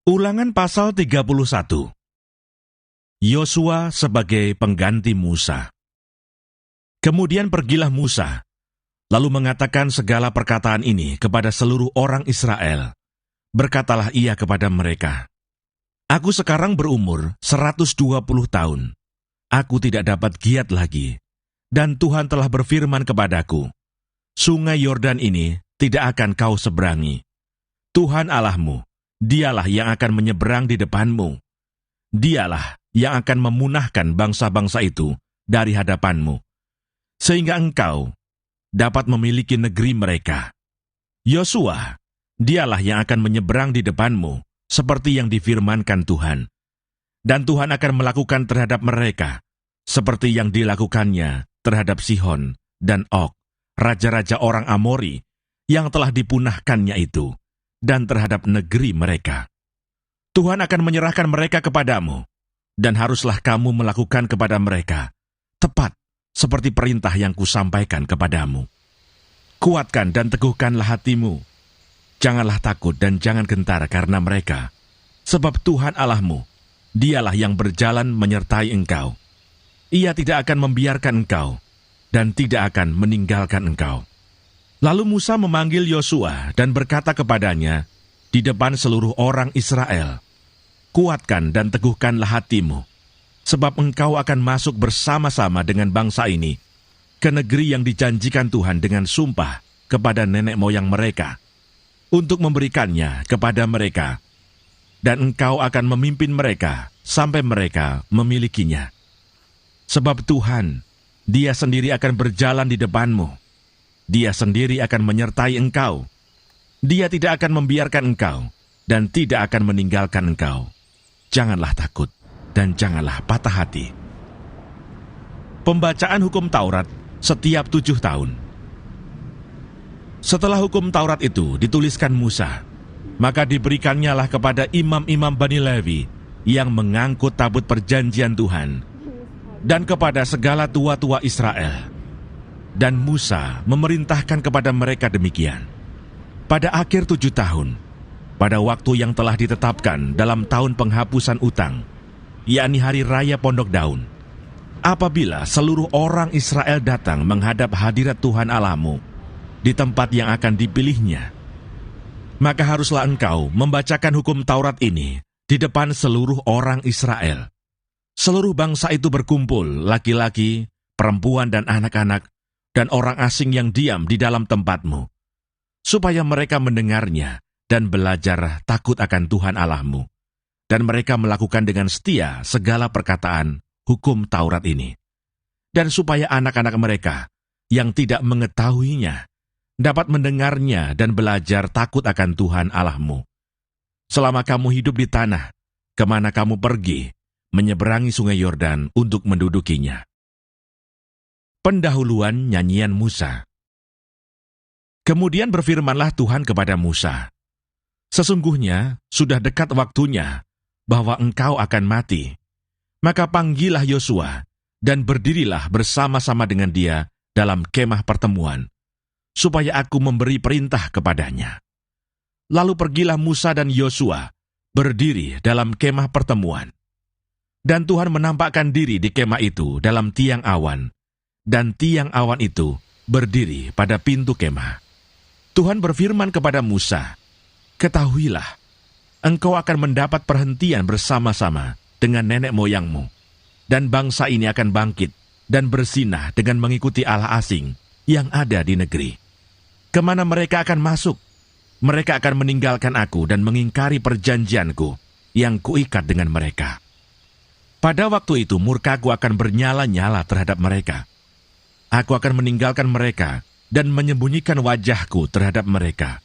Ulangan pasal 31. Yosua sebagai pengganti Musa. Kemudian pergilah Musa, lalu mengatakan segala perkataan ini kepada seluruh orang Israel. Berkatalah ia kepada mereka, "Aku sekarang berumur 120 tahun. Aku tidak dapat giat lagi, dan Tuhan telah berfirman kepadaku, Sungai Yordan ini tidak akan kau seberangi. Tuhan Allahmu, Dialah yang akan menyeberang di depanmu. Dialah yang akan memunahkan bangsa-bangsa itu dari hadapanmu, sehingga engkau dapat memiliki negeri mereka. Yosua, dialah yang akan menyeberang di depanmu, seperti yang difirmankan Tuhan. Dan Tuhan akan melakukan terhadap mereka, seperti yang dilakukannya terhadap Sihon dan Og, raja-raja orang Amori, yang telah dipunahkannya itu, dan terhadap negeri mereka. Tuhan akan menyerahkan mereka kepadamu, dan haruslah kamu melakukan kepada mereka, tepat seperti perintah yang kusampaikan kepadamu. Kuatkan dan teguhkanlah hatimu. Janganlah takut dan jangan gentar karena mereka, sebab Tuhan Allahmu, Dialah yang berjalan menyertai engkau. Ia tidak akan membiarkan engkau, dan tidak akan meninggalkan engkau." Lalu Musa memanggil Yosua dan berkata kepadanya di depan seluruh orang Israel, "Kuatkan dan teguhkanlah hatimu, sebab engkau akan masuk bersama-sama dengan bangsa ini ke negeri yang dijanjikan Tuhan dengan sumpah kepada nenek moyang mereka, untuk memberikannya kepada mereka, dan engkau akan memimpin mereka sampai mereka memilikinya. Sebab Tuhan, Dia sendiri akan berjalan di depanmu. Dia sendiri akan menyertai engkau. Dia tidak akan membiarkan engkau, dan tidak akan meninggalkan engkau. Janganlah takut, dan janganlah patah hati." Pembacaan hukum Taurat setiap 7 tahun. Setelah hukum Taurat itu dituliskan Musa, maka diberikannya kepada imam-imam Bani Lewi yang mengangkut tabut perjanjian Tuhan, dan kepada segala tua-tua Israel. Dan Musa memerintahkan kepada mereka demikian. Pada akhir 7 tahun, pada waktu yang telah ditetapkan dalam tahun penghapusan utang, yakni hari raya Pondok Daun, apabila seluruh orang Israel datang menghadap hadirat Tuhan Allahmu di tempat yang akan dipilihnya, maka haruslah engkau membacakan hukum Taurat ini di depan seluruh orang Israel. Seluruh bangsa itu berkumpul, laki-laki, perempuan dan anak-anak, dan orang asing yang diam di dalam tempatmu, supaya mereka mendengarnya dan belajar takut akan Tuhan Allahmu, dan mereka melakukan dengan setia segala perkataan hukum Taurat ini, dan supaya anak-anak mereka yang tidak mengetahuinya dapat mendengarnya dan belajar takut akan Tuhan Allahmu. Selama kamu hidup di tanah, kemana kamu pergi, menyeberangi sungai Yordan untuk mendudukinya. Pendahuluan nyanyian Musa. Kemudian berfirmanlah Tuhan kepada Musa, "Sesungguhnya sudah dekat waktunya bahwa engkau akan mati. Maka panggillah Yosua dan berdirilah bersama-sama dengan dia dalam kemah pertemuan, supaya aku memberi perintah kepadanya." Lalu pergilah Musa dan Yosua berdiri dalam kemah pertemuan. Dan Tuhan menampakkan diri di kemah itu dalam tiang awan, dan tiang awan itu berdiri pada pintu kemah. Tuhan berfirman kepada Musa, "Ketahuilah, engkau akan mendapat perhentian bersama-sama dengan nenek moyangmu, dan bangsa ini akan bangkit dan bersinah dengan mengikuti Allah asing yang ada di negeri. Kemana mereka akan masuk, mereka akan meninggalkan aku dan mengingkari perjanjianku yang kuikat dengan mereka. Pada waktu itu murkaku akan bernyala-nyala terhadap mereka. Aku akan meninggalkan mereka dan menyembunyikan wajahku terhadap mereka,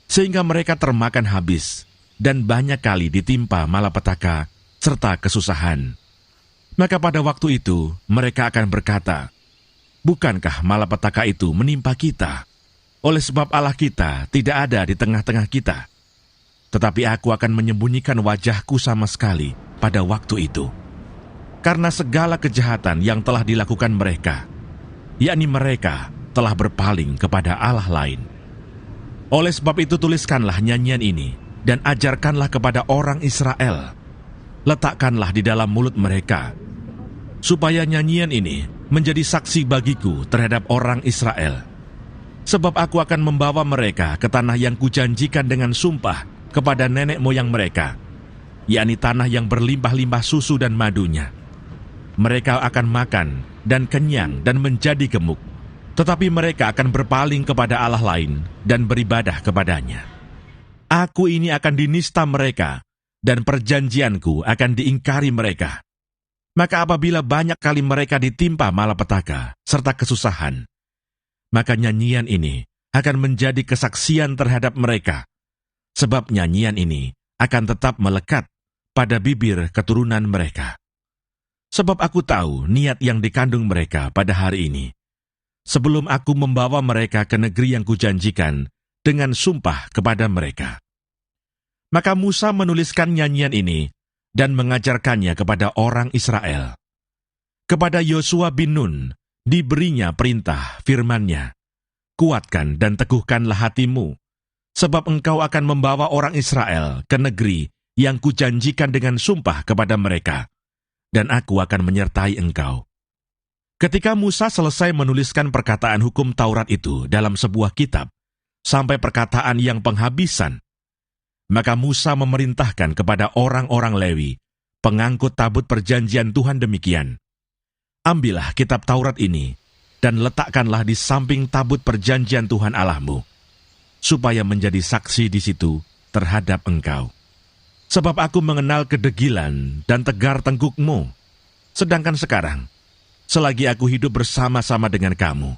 sehingga mereka termakan habis dan banyak kali ditimpa malapetaka serta kesusahan. Maka pada waktu itu mereka akan berkata, 'Bukankah malapetaka itu menimpa kita? Oleh sebab Allah kita tidak ada di tengah-tengah kita.' Tetapi aku akan menyembunyikan wajahku sama sekali pada waktu itu, karena segala kejahatan yang telah dilakukan mereka, yakni mereka telah berpaling kepada Allah lain. Oleh sebab itu tuliskanlah nyanyian ini dan ajarkanlah kepada orang Israel. Letakkanlah di dalam mulut mereka, supaya nyanyian ini menjadi saksi bagiku terhadap orang Israel. Sebab aku akan membawa mereka ke tanah yang kujanjikan dengan sumpah kepada nenek moyang mereka, yakni tanah yang berlimpah-limpah susu dan madunya. Mereka akan makan dan kenyang dan menjadi gemuk, tetapi mereka akan berpaling kepada Allah lain dan beribadah kepadanya. Aku ini akan dinista mereka, dan perjanjianku akan diingkari mereka. Maka apabila banyak kali mereka ditimpa malapetaka serta kesusahan, maka nyanyian ini akan menjadi kesaksian terhadap mereka, sebab nyanyian ini akan tetap melekat pada bibir keturunan mereka. Sebab aku tahu niat yang dikandung mereka pada hari ini, sebelum aku membawa mereka ke negeri yang kujanjikan dengan sumpah kepada mereka. Maka Musa menuliskan nyanyian ini dan mengajarkannya kepada orang Israel. Kepada Yosua bin Nun diberinya perintah firman-Nya, "Kuatkan dan teguhkanlah hatimu, sebab engkau akan membawa orang Israel ke negeri yang kujanjikan dengan sumpah kepada mereka, dan aku akan menyertai engkau." Ketika Musa selesai menuliskan perkataan hukum Taurat itu dalam sebuah kitab, sampai perkataan yang penghabisan, maka Musa memerintahkan kepada orang-orang Lewi, pengangkut tabut perjanjian Tuhan demikian, "Ambillah kitab Taurat ini, dan letakkanlah di samping tabut perjanjian Tuhan Allahmu, supaya menjadi saksi di situ terhadap engkau. Sebab aku mengenal kedegilan dan tegar tengkukmu, sedangkan sekarang, selagi aku hidup bersama-sama dengan kamu,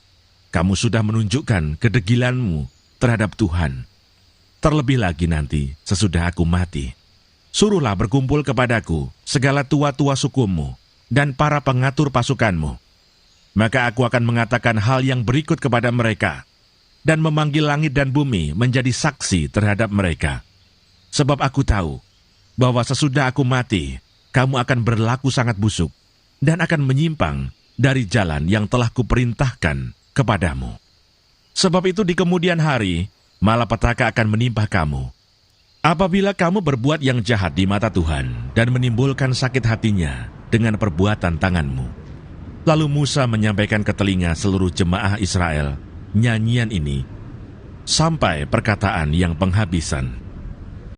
kamu sudah menunjukkan kedegilanmu terhadap Tuhan. Terlebih lagi nanti, sesudah aku mati, suruhlah berkumpul kepadaku segala tua-tua sukumu dan para pengatur pasukanmu. Maka aku akan mengatakan hal yang berikut kepada mereka, dan memanggil langit dan bumi menjadi saksi terhadap mereka. Sebab aku tahu bahwa sesudah aku mati, kamu akan berlaku sangat busuk, dan akan menyimpang dari jalan yang telah kuperintahkan kepadamu. Sebab itu di kemudian hari, malapetaka akan menimpa kamu, apabila kamu berbuat yang jahat di mata Tuhan dan menimbulkan sakit hatinya dengan perbuatan tanganmu." Lalu Musa menyampaikan ke telinga seluruh jemaah Israel nyanyian ini, sampai perkataan yang penghabisan.